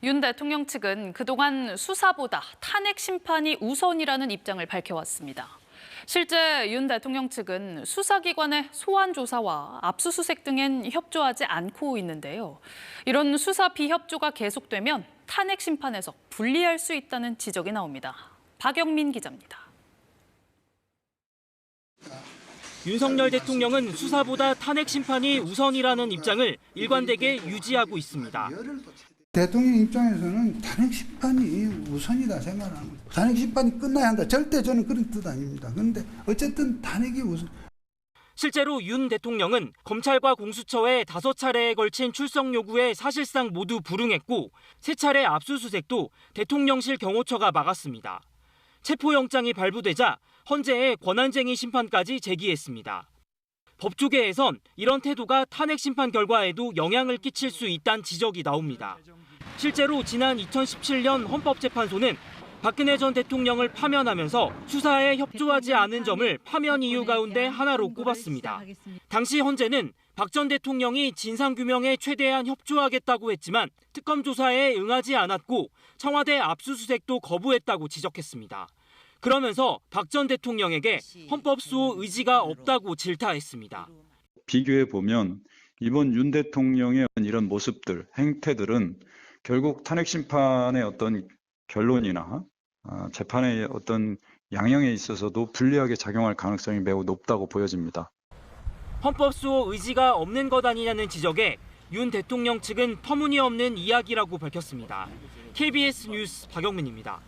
윤 대통령 측은 그동안 수사보다 탄핵 심판이 우선이라는 입장을 밝혀왔습니다. 실제 윤 대통령 측은 수사기관의 소환 조사와 압수수색 등엔 협조하지 않고 있는데요. 이런 수사 비협조가 계속되면 탄핵 심판에서 불리할 수 있다는 지적이 나옵니다. 박영민 기자입니다. 윤석열 대통령은 수사보다 탄핵 심판이 우선이라는 입장을 일관되게 유지하고 있습니다. 대통령 입장에서는 탄핵 심판이 우선이다 생각하는 거죠. 탄핵 심판이 끝나야 한다. 절대 저는 그런 뜻 아닙니다. 그런데 어쨌든 탄핵이 우선. 실제로 윤 대통령은 검찰과 공수처에 5차례에 걸친 출석 요구에 사실상 모두 불응했고 3차례 압수수색도 대통령실 경호처가 막았습니다. 체포영장이 발부되자 헌재에 권한쟁의 심판까지 제기했습니다. 법조계에선 이런 태도가 탄핵 심판 결과에도 영향을 끼칠 수 있다는 지적이 나옵니다. 실제로 지난 2017년 헌법재판소는 박근혜 전 대통령을 파면하면서 수사에 협조하지 않은 점을 파면 이유 가운데 하나로 꼽았습니다. 당시 헌재는 박 전 대통령이 진상규명에 최대한 협조하겠다고 했지만 특검 조사에 응하지 않았고 청와대 압수수색도 거부했다고 지적했습니다. 그러면서 박 전 대통령에게 헌법 수호 의지가 없다고 질타했습니다. 비교해 보면 이번 윤 대통령의 이런 모습들, 행태들은 결국 탄핵 심판의 어떤 결론이나 재판의 어떤 양형에 있어서도 불리하게 작용할 가능성이 매우 높다고 보여집니다. 헌법 수호 의지가 없는 것 아니냐는 지적에 윤 대통령 측은 터무니없는 이야기라고 밝혔습니다. KBS 뉴스 박영민입니다.